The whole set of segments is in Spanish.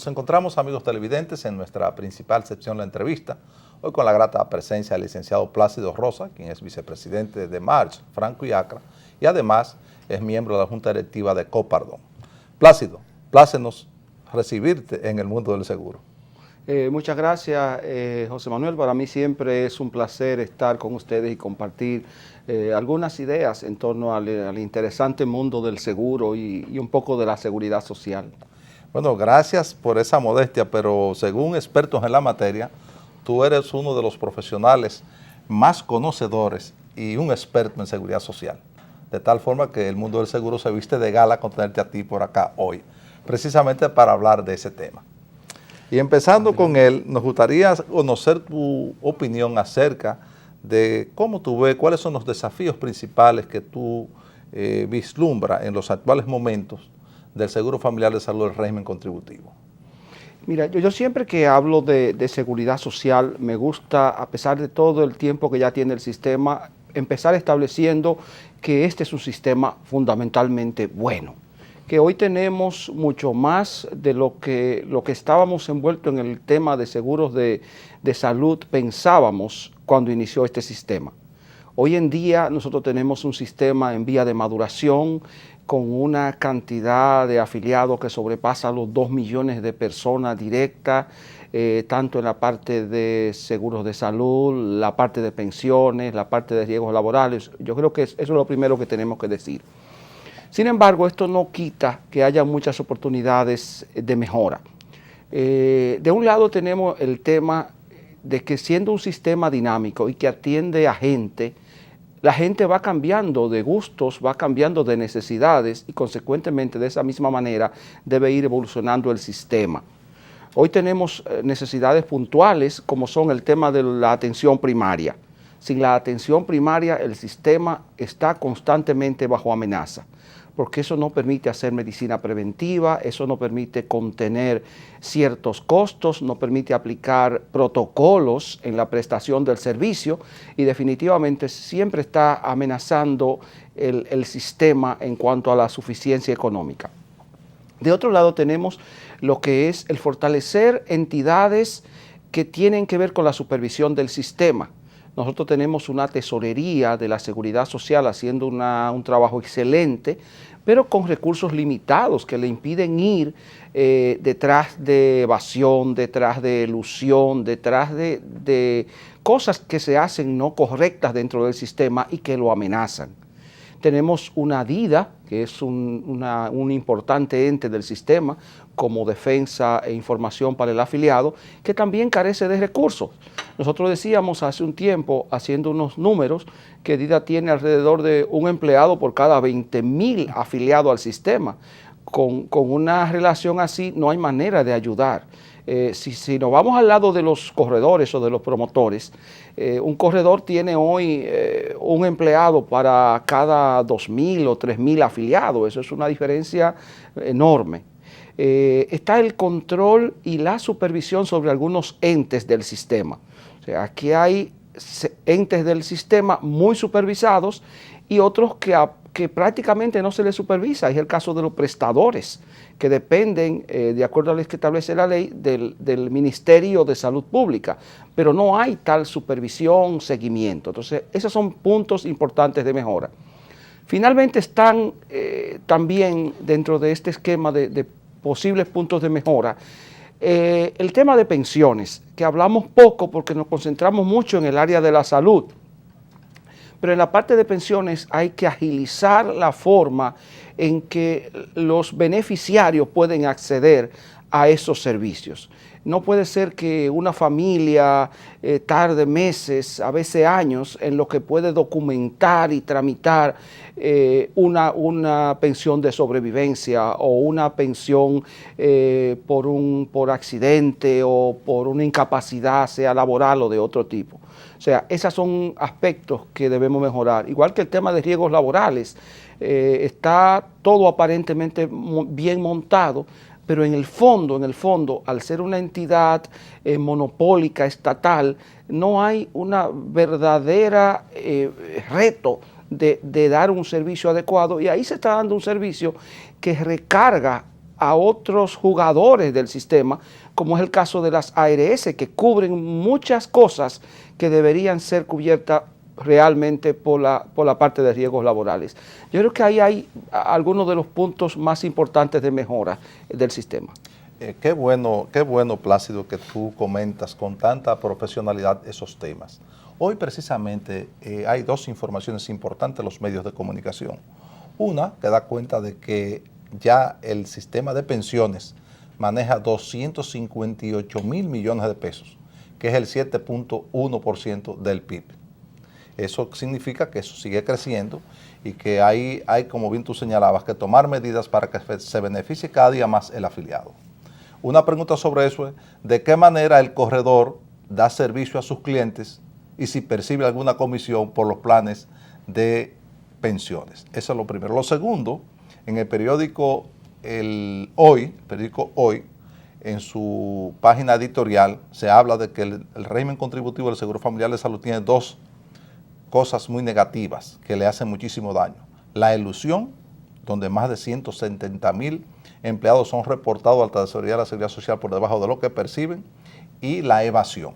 Nos encontramos, amigos televidentes, en nuestra principal sección, la entrevista, hoy con la grata presencia del licenciado Plácido Rosa, quien es vicepresidente de March, Franco y Acra, y además es miembro de la Junta Directiva de Copardón. Plácido, plácenos recibirte en el mundo del seguro. Muchas gracias, José Manuel. Para mí siempre es un placer estar con ustedes y compartir algunas ideas en torno al interesante mundo del seguro y un poco de la seguridad social. Bueno, gracias por esa modestia, pero según expertos en la materia, tú eres uno de los profesionales más conocedores y un experto en seguridad social. De tal forma que el mundo del seguro se viste de gala con tenerte a ti por acá hoy, precisamente para hablar de ese tema. Y empezando con él, nos gustaría conocer tu opinión acerca de cómo tú ves, cuáles son los desafíos principales que tú vislumbras en los actuales momentos del Seguro Familiar de Salud del régimen contributivo. Mira, yo siempre que hablo de seguridad social, me gusta, a pesar de todo el tiempo que ya tiene el sistema, empezar estableciendo que este es un sistema fundamentalmente bueno, que hoy tenemos mucho más de lo que estábamos envueltos en el tema de seguros de salud pensábamos cuando inició este sistema. Hoy en día nosotros tenemos un sistema en vía de maduración con una cantidad de afiliados que sobrepasa los 2 millones de personas directas, tanto en la parte de seguros de salud, la parte de pensiones, la parte de riesgos laborales. Yo creo que eso es lo primero que tenemos que decir. Sin embargo, esto no quita que haya muchas oportunidades de mejora. De un lado tenemos el tema de que siendo un sistema dinámico y que atiende a gente, la gente va cambiando de gustos, va cambiando de necesidades y consecuentemente de esa misma manera debe ir evolucionando el sistema. Hoy tenemos necesidades puntuales como son el tema de la atención primaria. Sin la atención primaria el sistema está constantemente bajo amenaza, porque eso no permite hacer medicina preventiva, eso no permite contener ciertos costos, no permite aplicar protocolos en la prestación del servicio y definitivamente siempre está amenazando el sistema en cuanto a la suficiencia económica. De otro lado tenemos lo que es el fortalecer entidades que tienen que ver con la supervisión del sistema. Nosotros tenemos una tesorería de la seguridad social haciendo un trabajo excelente, pero con recursos limitados que le impiden ir detrás de evasión, detrás de elusión, detrás de cosas que se hacen no correctas dentro del sistema y que lo amenazan. Tenemos una DIDA, que es un importante ente del sistema, como defensa e información para el afiliado, que también carece de recursos. Nosotros decíamos hace un tiempo, haciendo unos números, que DIDA tiene alrededor de un empleado por cada 20,000 afiliados al sistema. Con una relación así no hay manera de ayudar. Si nos vamos al lado de los corredores o de los promotores, un corredor tiene hoy un empleado para cada 2,000 o 3,000 afiliados. Eso es una diferencia enorme. Está el control y la supervisión sobre algunos entes del sistema. O sea, aquí hay entes del sistema muy supervisados y otros que prácticamente no se les supervisa. Es el caso de los prestadores, que dependen, de acuerdo a lo que establece la ley, del Ministerio de Salud Pública, pero no hay tal supervisión, seguimiento. Entonces, esos son puntos importantes de mejora. Finalmente están también dentro de este esquema de posibles puntos de mejora, el tema de pensiones, que hablamos poco porque nos concentramos mucho en el área de la salud, pero en la parte de pensiones hay que agilizar la forma en que los beneficiarios pueden acceder a esos servicios. No puede ser que una familia tarde meses, a veces años, en lo que puede documentar y tramitar una pensión de sobrevivencia o una pensión por accidente o por una incapacidad, sea laboral o de otro tipo. O sea, esos son aspectos que debemos mejorar. Igual que el tema de riesgos laborales, está todo aparentemente bien montado, pero en el fondo, al ser una entidad monopólica, estatal, no hay una verdadera reto de dar un servicio adecuado, y ahí se está dando un servicio que recarga a otros jugadores del sistema, como es el caso de las ARS, que cubren muchas cosas que deberían ser cubiertas realmente por la parte de riesgos laborales. Yo creo que ahí hay algunos de los puntos más importantes de mejora del sistema. Qué bueno, Plácido, que tú comentas con tanta profesionalidad esos temas. Hoy precisamente hay dos informaciones importantes en los medios de comunicación. Una que da cuenta de que ya el sistema de pensiones maneja 258.000 millones de pesos, que es el 7.1% del PIB. Eso significa que eso sigue creciendo y que hay, como bien tú señalabas, que tomar medidas para que se beneficie cada día más el afiliado. Una pregunta sobre eso es, ¿de qué manera el corredor da servicio a sus clientes y si percibe alguna comisión por los planes de pensiones? Eso es lo primero. Lo segundo, en el periódico Hoy, en su página editorial, se habla de que el régimen contributivo del Seguro Familiar de Salud tiene dos cosas muy negativas que le hacen muchísimo daño. La elusión, donde más de 170.000 empleados son reportados a la Tesorería de la Seguridad Social por debajo de lo que perciben, y la evasión.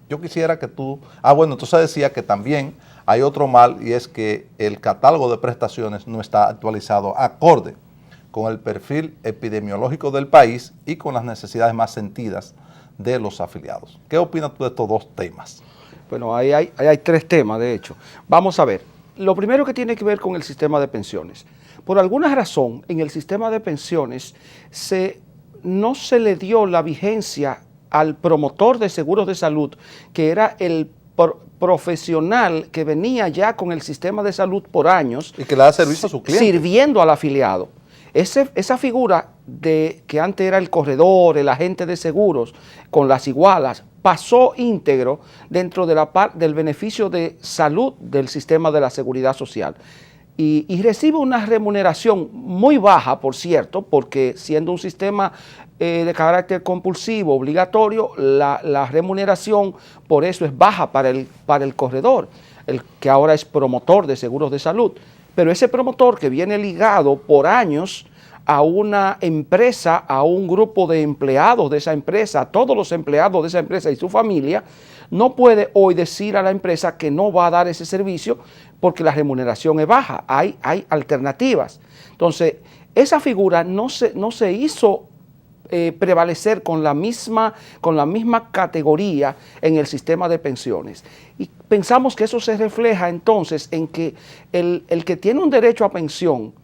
Yo quisiera que tú... bueno, entonces decía que también hay otro mal, y es que el catálogo de prestaciones no está actualizado acorde con el perfil epidemiológico del país y con las necesidades más sentidas de los afiliados. ¿Qué opinas tú de estos dos temas? Bueno, ahí hay tres temas, de hecho. Vamos a ver. Lo primero que tiene que ver con el sistema de pensiones. Por alguna razón, en el sistema de pensiones no se le dio la vigencia al promotor de seguros de salud, que era el profesional que venía ya con el sistema de salud por años. Y que le da servicio a su cliente. Sirviendo al afiliado. Esa figura que antes era el corredor, el agente de seguros, con las igualas, pasó íntegro dentro de del beneficio de salud del sistema de la seguridad social. Y recibe una remuneración muy baja, por cierto, porque siendo un sistema de carácter compulsivo, obligatorio, la remuneración por eso es baja para el corredor, el que ahora es promotor de seguros de salud. Pero ese promotor que viene ligado por años a una empresa, a un grupo de empleados de esa empresa, a todos los empleados de esa empresa y su familia, no puede hoy decir a la empresa que no va a dar ese servicio porque la remuneración es baja. Hay alternativas. Entonces, esa figura no se hizo prevalecer con la misma categoría en el sistema de pensiones. Y pensamos que eso se refleja entonces en que el que tiene un derecho a pensión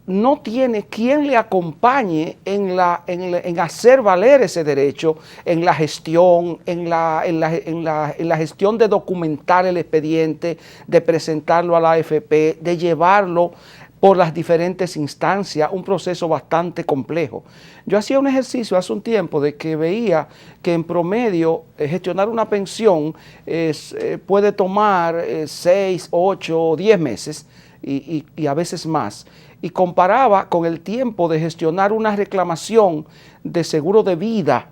no tiene quien le acompañe en hacer valer ese derecho, en la gestión, en la gestión de documentar el expediente, de presentarlo a la AFP, de llevarlo por las diferentes instancias, un proceso bastante complejo. Yo hacía un ejercicio hace un tiempo de que veía que en promedio gestionar una pensión puede tomar 6, 8, 10 meses y a veces más. Y comparaba con el tiempo de gestionar una reclamación de seguro de vida,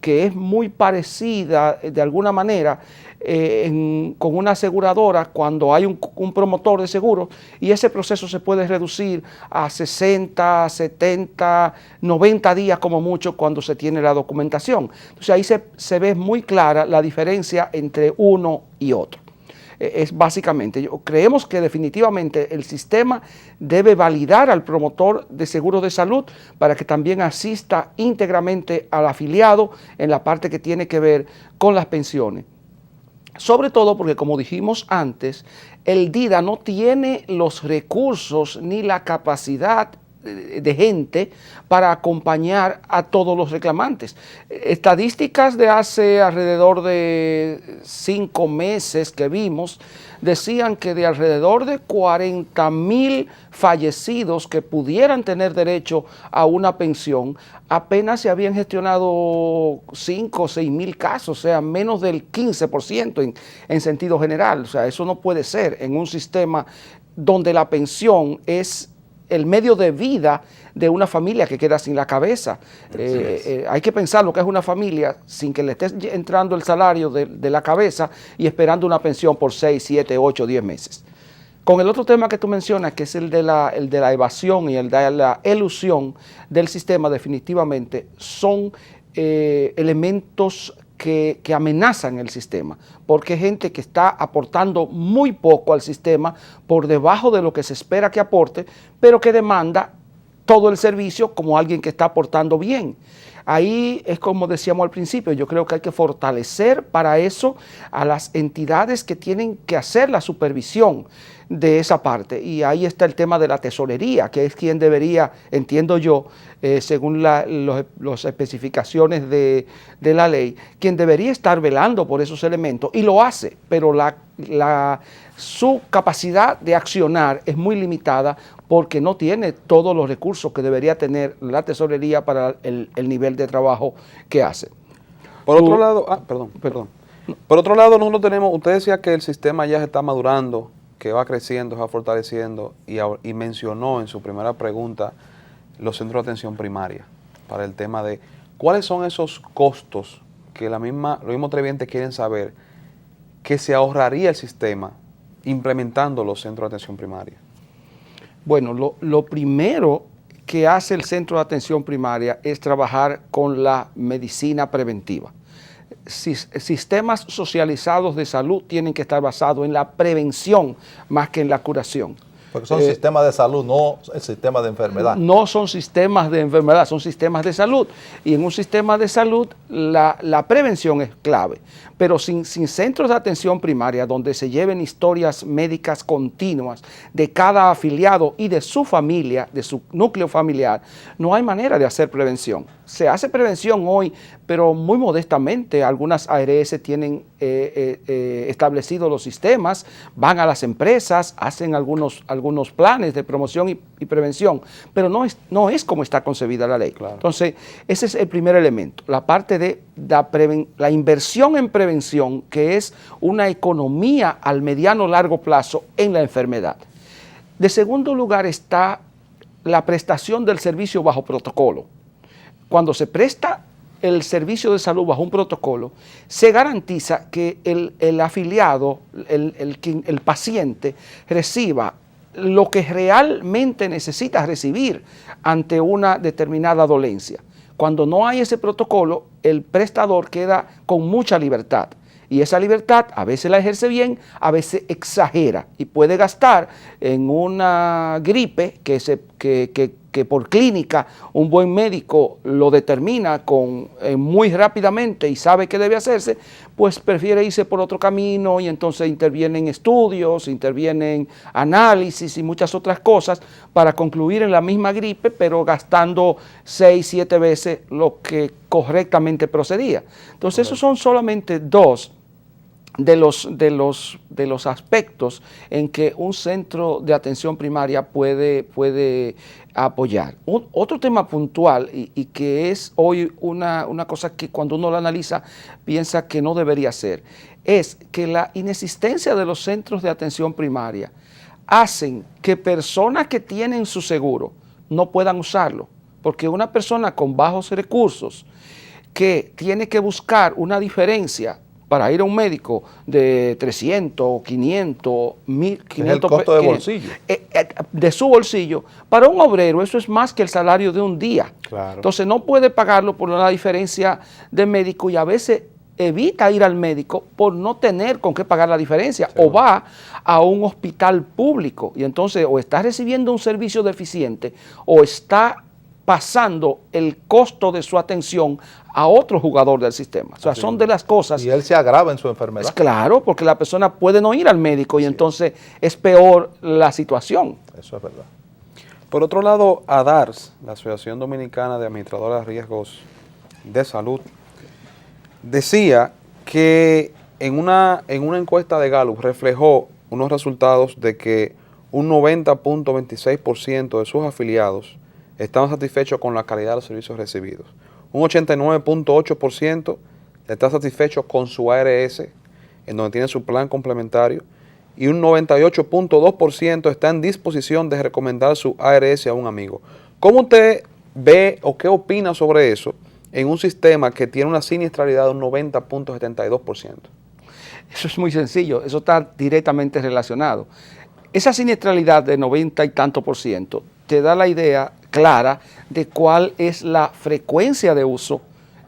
que es muy parecida de alguna manera con una aseguradora cuando hay un promotor de seguro, y ese proceso se puede reducir a 60, 70, 90 días como mucho cuando se tiene la documentación. Entonces ahí se ve muy clara la diferencia entre uno y otro. Es básicamente, creemos que definitivamente el sistema debe validar al promotor de seguros de salud para que también asista íntegramente al afiliado en la parte que tiene que ver con las pensiones. Sobre todo porque, como dijimos antes, el DIDA no tiene los recursos ni la capacidad de gente para acompañar a todos los reclamantes. Estadísticas de hace alrededor de 5 meses que vimos decían que de alrededor de 40.000 fallecidos que pudieran tener derecho a una pensión, apenas se habían gestionado 5 o 6.000 casos, o sea, menos del 15% en sentido general. O sea, eso no puede ser en un sistema donde la pensión es el medio de vida de una familia que queda sin la cabeza. Hay que pensar lo que es una familia sin que le esté entrando el salario de la cabeza y esperando una pensión por 6, 7, 8, 10 meses. Con el otro tema que tú mencionas, que es el de la evasión y el de la elusión del sistema, definitivamente son elementos que amenazan el sistema, porque hay gente que está aportando muy poco al sistema por debajo de lo que se espera que aporte, pero que demanda todo el servicio como alguien que está aportando bien. Ahí es como decíamos al principio, yo creo que hay que fortalecer para eso a las entidades que tienen que hacer la supervisión de esa parte. Y ahí está el tema de la tesorería, que es quien debería, entiendo yo, según las especificaciones de la ley, quien debería estar velando por esos elementos, y lo hace, pero su capacidad de accionar es muy limitada porque no tiene todos los recursos que debería tener la tesorería para el nivel de trabajo que hace. Por otro lado, perdón. Por otro lado, nosotros tenemos, usted decía que el sistema ya se está madurando, que va creciendo, se va fortaleciendo, y mencionó en su primera pregunta los centros de atención primaria, para el tema de cuáles son esos costos que los mismos televidentes quieren saber, que se ahorraría el sistema implementando los centros de atención primaria. Bueno, lo primero que hace el centro de atención primaria es trabajar con la medicina preventiva. Sistemas socializados de salud tienen que estar basados en la prevención más que en la curación. Porque son sistemas de salud, no el sistema de enfermedad. No son sistemas de enfermedad, son sistemas de salud. Y en un sistema de salud la prevención es clave. Pero sin centros de atención primaria donde se lleven historias médicas continuas de cada afiliado y de su familia, de su núcleo familiar, no hay manera de hacer prevención. Se hace prevención hoy, pero muy modestamente. Algunas ARS tienen establecidos los sistemas, van a las empresas, hacen algunos planes de promoción y prevención, pero no es como está concebida la ley. Claro. Entonces, ese es el primer elemento, la parte de la inversión en prevención, que es una economía al mediano largo plazo en la enfermedad. De segundo lugar está la prestación del servicio bajo protocolo. Cuando se presta el servicio de salud bajo un protocolo, se garantiza que el afiliado, el paciente, reciba lo que realmente necesita recibir ante una determinada dolencia. Cuando no hay ese protocolo, el prestador queda con mucha libertad. Y esa libertad a veces la ejerce bien, a veces exagera y puede gastar en una gripe que por clínica un buen médico lo determina muy rápidamente y sabe qué debe hacerse, pues prefiere irse por otro camino y entonces intervienen estudios, intervienen análisis y muchas otras cosas para concluir en la misma gripe, pero gastando 6, 7 veces lo que correctamente procedía. Entonces esos son solamente dos de los aspectos en que un centro de atención primaria puede apoyar. Otro tema puntual y que es hoy una cosa que cuando uno lo analiza piensa que no debería ser, es que la inexistencia de los centros de atención primaria hacen que personas que tienen su seguro no puedan usarlo, porque una persona con bajos recursos que tiene que buscar una diferencia para ir a un médico de 300, 500, 1.500 el costo de bolsillo. De su bolsillo, para un obrero eso es más que el salario de un día. Claro. Entonces no puede pagarlo por una diferencia de médico y a veces evita ir al médico por no tener con qué pagar la diferencia, o va a un hospital público y entonces o está recibiendo un servicio deficiente o está pasando el costo de su atención a otro jugador del sistema. O sea, son de las cosas. Y él se agrava en su enfermedad. Claro, porque la persona puede no ir al médico y entonces es peor la situación. Eso es verdad. Por otro lado, ADARS, la Asociación Dominicana de Administradores de Riesgos de Salud, decía que en una encuesta de Gallup reflejó unos resultados de que un 90.26% de sus afiliados estaban satisfechos con la calidad de los servicios recibidos. Un 89.8% está satisfecho con su ARS, en donde tiene su plan complementario, y un 98.2% está en disposición de recomendar su ARS a un amigo. ¿Cómo usted ve o qué opina sobre eso en un sistema que tiene una siniestralidad de un 90.72%? Eso es muy sencillo, eso está directamente relacionado. esa siniestralidad de 90 y tanto por ciento te da la idea clara de cuál es la frecuencia de uso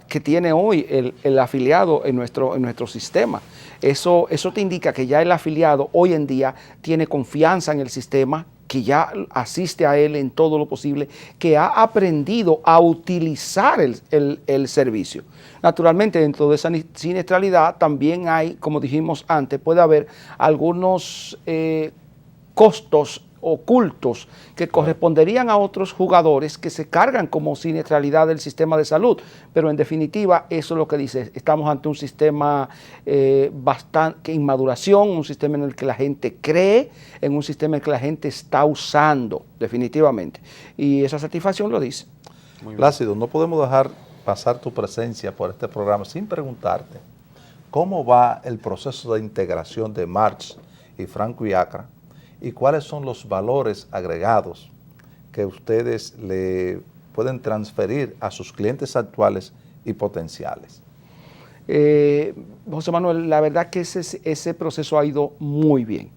que tiene hoy el afiliado en nuestro sistema. Eso te indica que ya el afiliado hoy en día tiene confianza en el sistema, que ya asiste a él en todo lo posible, que ha aprendido a utilizar el servicio. Naturalmente, dentro de esa siniestralidad también hay, como dijimos antes, puede haber algunos costos ocultos que corresponderían a otros jugadores que se cargan como siniestralidad del sistema de salud, pero en definitiva eso es lo que dice, estamos ante un sistema bastante en maduración, un sistema en el que la gente cree, en un sistema en el que la gente está usando definitivamente, y esa satisfacción lo dice. Plácido, no podemos dejar pasar tu presencia por este programa sin preguntarte cómo va el proceso de integración de March y Franco y Acra, y cuáles son los valores agregados que ustedes le pueden transferir a sus clientes actuales y potenciales. José Manuel, la verdad que ese proceso ha ido muy bien.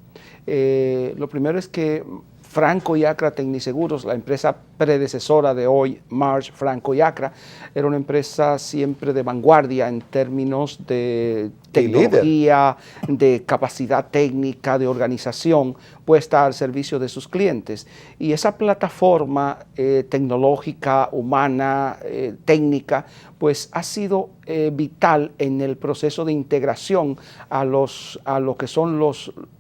Lo primero es que Franco y Acra Tecniseguros, la empresa predecesora de hoy, March, Franco y Acra, era una empresa siempre de vanguardia en términos de tecnología, de capacidad técnica, de organización puesta al servicio de sus clientes. Y esa plataforma tecnológica, humana, técnica, pues ha sido vital en el proceso de integración a lo que son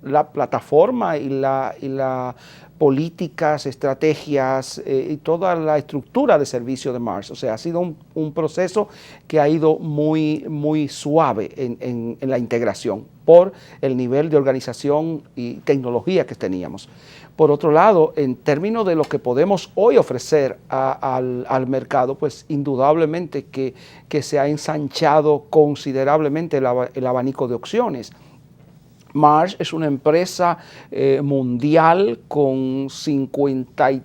la plataforma y la políticas, estrategias y toda la estructura de servicio de March. O sea, ha sido un proceso que ha ido muy, muy suave en la integración por el nivel de organización y tecnología que teníamos. Por otro lado, en términos de lo que podemos hoy ofrecer al mercado, pues indudablemente que se ha ensanchado considerablemente el abanico de opciones. March es una empresa mundial con 50 y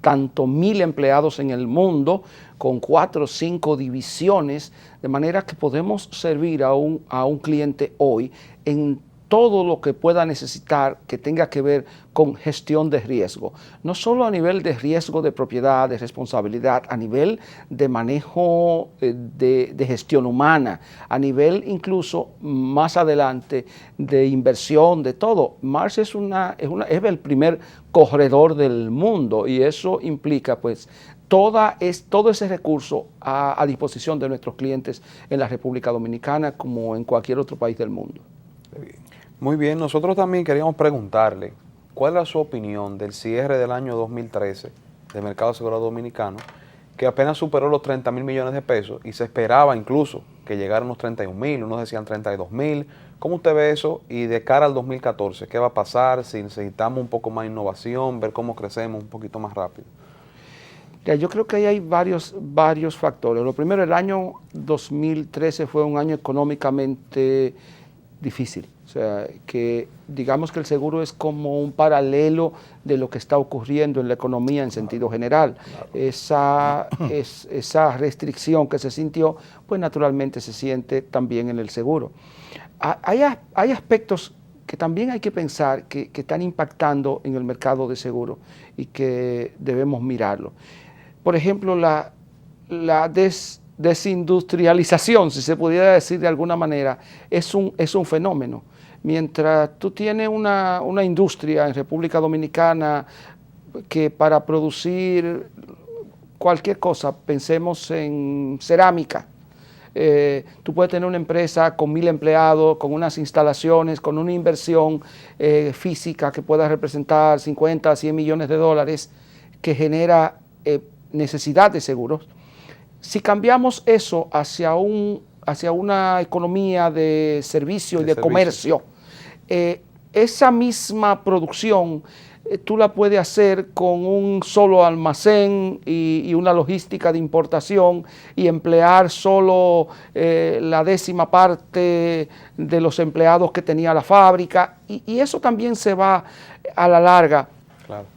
tantos mil empleados en el mundo, con 4 o 5 divisiones, de manera que podemos servir a un cliente hoy en todo lo que pueda necesitar que tenga que ver con gestión de riesgo, no solo a nivel de riesgo de propiedad, de responsabilidad, a nivel de manejo de gestión humana, a nivel incluso más adelante de inversión, de todo. March es el primer corredor del mundo y eso implica pues todo ese recurso a disposición de nuestros clientes en la República Dominicana como en cualquier otro país del mundo. Muy bien, nosotros también queríamos preguntarle cuál era su opinión del cierre del año 2013 del mercado asegurado dominicano, que apenas superó los 30 mil millones de pesos y se esperaba incluso que llegaran unos 31 mil, unos decían 32 mil. ¿Cómo usted ve eso? Y de cara al 2014, ¿qué va a pasar? Si necesitamos un poco más de innovación, ver cómo crecemos un poquito más rápido. Yo creo que ahí hay varios factores. Lo primero, el año 2013 fue un año económicamente difícil. O sea, que digamos que el seguro es como un paralelo de lo que está ocurriendo en la economía en sentido general. Esa restricción que se sintió, pues naturalmente se siente también en el seguro. Hay aspectos que también hay que pensar que están impactando en el mercado de seguro y que debemos mirarlo. Por ejemplo, la desindustrialización, si se pudiera decir de alguna manera, es un fenómeno. Mientras tú tienes una industria en República Dominicana que para producir cualquier cosa, pensemos en cerámica, tú puedes tener una empresa con 1,000 empleados, con unas instalaciones, con una inversión física que pueda representar 50 a 100 millones de dólares, que genera necesidad de seguros. Si cambiamos eso hacia una economía de servicio y de comercio, esa misma producción tú la puedes hacer con un solo almacén y una logística de importación y emplear solo la 10ª parte de los empleados que tenía la fábrica y eso también se va a la larga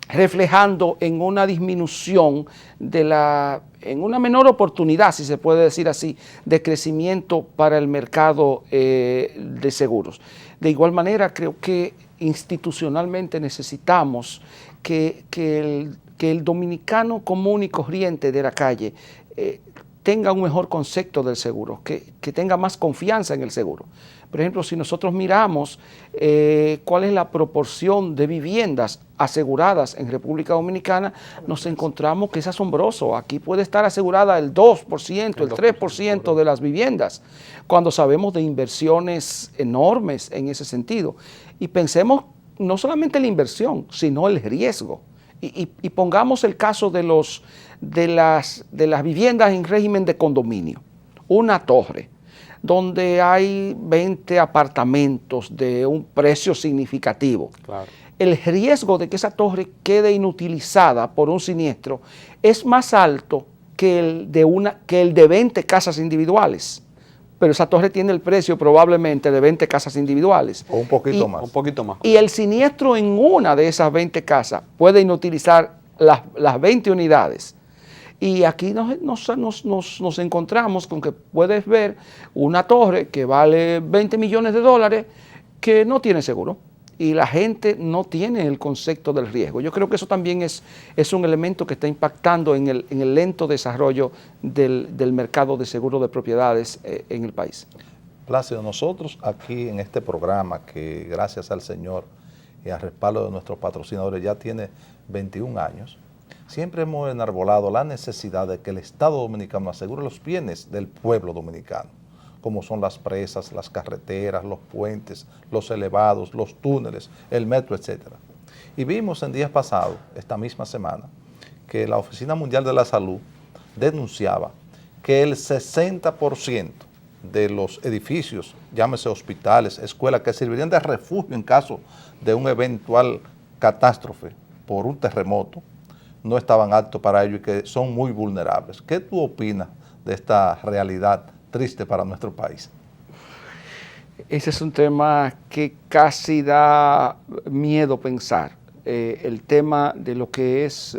reflejando en una disminución en una menor oportunidad, si se puede decir así, de crecimiento para el mercado de seguros. De igual manera, creo que institucionalmente necesitamos que el dominicano común y corriente de la calle tenga un mejor concepto del seguro, que tenga más confianza en el seguro. Por ejemplo, si nosotros miramos cuál es la proporción de viviendas aseguradas en República Dominicana, nos encontramos que es asombroso. Aquí puede estar asegurada el 2%, el 3% de las viviendas, cuando sabemos de inversiones enormes en ese sentido. Y pensemos no solamente la inversión, sino el riesgo. Y pongamos el caso de las viviendas en régimen de condominio. Una torre donde hay 20 apartamentos de un precio significativo. Claro. El riesgo de que esa torre quede inutilizada por un siniestro es más alto que el de 20 casas individuales. Pero esa torre tiene el precio probablemente de 20 casas individuales. O un poquito más. Un poquito más. Y el siniestro en una de esas 20 casas puede inutilizar las 20 unidades. Y aquí nos encontramos con que puedes ver una torre que vale 20 millones de dólares que no tiene seguro. Y la gente no tiene el concepto del riesgo. Yo creo que eso también es un elemento que está impactando en el lento desarrollo del mercado de seguro de propiedades en el país. Plácido, nosotros aquí en este programa, que gracias al Señor y al respaldo de nuestros patrocinadores ya tiene 21 años, siempre hemos enarbolado la necesidad de que el Estado Dominicano asegure los bienes del pueblo dominicano, como son las presas, las carreteras, los puentes, los elevados, los túneles, el metro, etc. Y vimos en días pasados, esta misma semana, que la Oficina Mundial de la Salud denunciaba que el 60% de los edificios, llámese hospitales, escuelas, que servirían de refugio en caso de un eventual catástrofe por un terremoto, no estaban aptos para ello y que son muy vulnerables. ¿Qué tú opinas de esta realidad triste para nuestro país? Ese es un tema que casi da miedo pensar. El tema de lo que es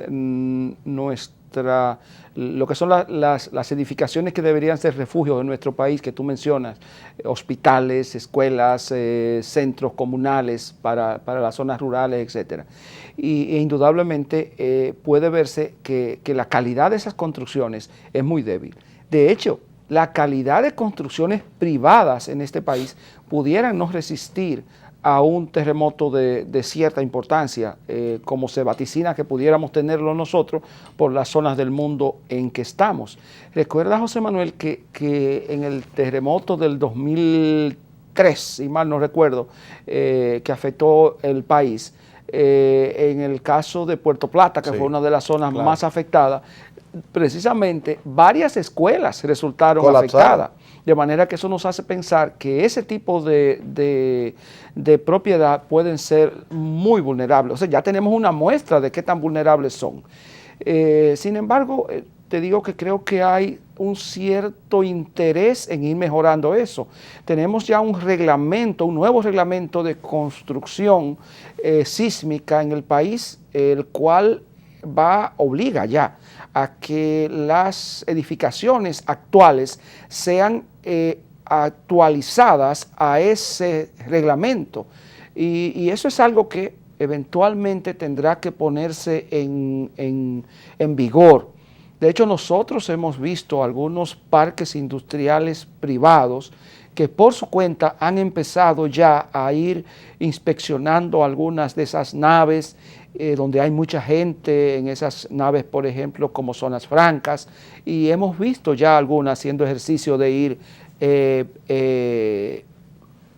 lo que son las edificaciones que deberían ser refugios en nuestro país, que tú mencionas, hospitales, escuelas, centros comunales para las zonas rurales, etc. E indudablemente puede verse que la calidad de esas construcciones es muy débil. De hecho, la calidad de construcciones privadas en este país pudieran no resistir a un terremoto de cierta importancia, como se vaticina que pudiéramos tenerlo nosotros por las zonas del mundo en que estamos. Recuerda, José Manuel, que en el terremoto del 2003, si mal no recuerdo, que afectó el país, en el caso de Puerto Plata, que fue una de las zonas más afectadas, precisamente varias escuelas resultaron afectadas, de manera que eso nos hace pensar que ese tipo de propiedad pueden ser muy vulnerables. O sea, ya tenemos una muestra de qué tan vulnerables son. Sin embargo, te digo que creo que hay un cierto interés en ir mejorando eso. Tenemos ya un nuevo reglamento de construcción sísmica en el país, el cual obliga ya a que las edificaciones actuales sean actualizadas a ese reglamento. Y eso es algo que eventualmente tendrá que ponerse en vigor. De hecho, nosotros hemos visto algunos parques industriales privados que por su cuenta han empezado ya a ir inspeccionando algunas de esas naves donde hay mucha gente, en esas naves, por ejemplo, como zonas francas, y hemos visto ya algunas haciendo ejercicio de ir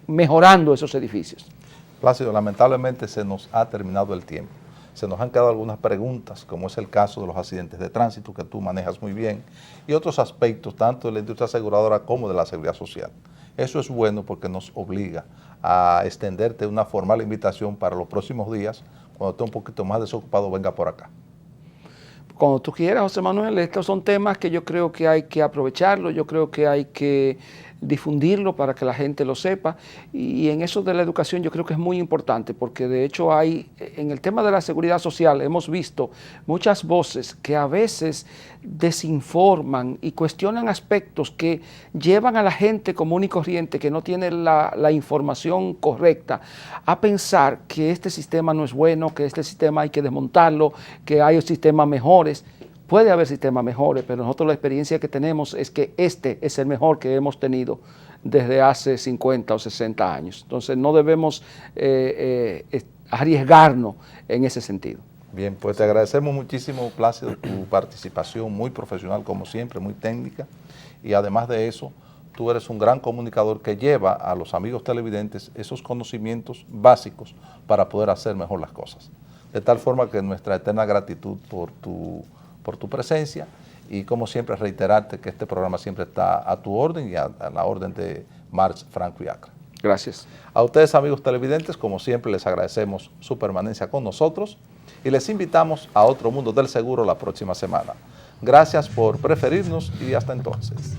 mejorando esos edificios. Plácido, lamentablemente se nos ha terminado el tiempo. Se nos han quedado algunas preguntas, como es el caso de los accidentes de tránsito, que tú manejas muy bien, y otros aspectos, tanto de la industria aseguradora como de la seguridad social. Eso es bueno porque nos obliga a extenderte una formal invitación para los próximos días. Cuando esté un poquito más desocupado, venga por acá. Cuando tú quieras, José Manuel, estos son temas que yo creo que hay que aprovecharlos, yo creo que hay que difundirlo para que la gente lo sepa. Y en eso de la educación yo creo que es muy importante, porque de hecho en el tema de la seguridad social hemos visto muchas voces que a veces desinforman y cuestionan aspectos que llevan a la gente común y corriente que no tiene la información correcta a pensar que este sistema no es bueno, que este sistema hay que desmontarlo, que hay sistemas mejores. Puede haber sistemas mejores, pero nosotros la experiencia que tenemos es que este es el mejor que hemos tenido desde hace 50 o 60 años. Entonces no debemos arriesgarnos en ese sentido. Bien, pues te agradecemos muchísimo, Plácido, tu participación muy profesional como siempre, muy técnica, y además de eso, tú eres un gran comunicador que lleva a los amigos televidentes esos conocimientos básicos para poder hacer mejor las cosas. De tal forma que nuestra eterna gratitud por tu presencia, y como siempre reiterarte que este programa siempre está a tu orden y a la orden de March, Franco y Acra. Gracias. A ustedes, amigos televidentes, como siempre les agradecemos su permanencia con nosotros y les invitamos a Otro Mundo del Seguro la próxima semana. Gracias por preferirnos y hasta entonces.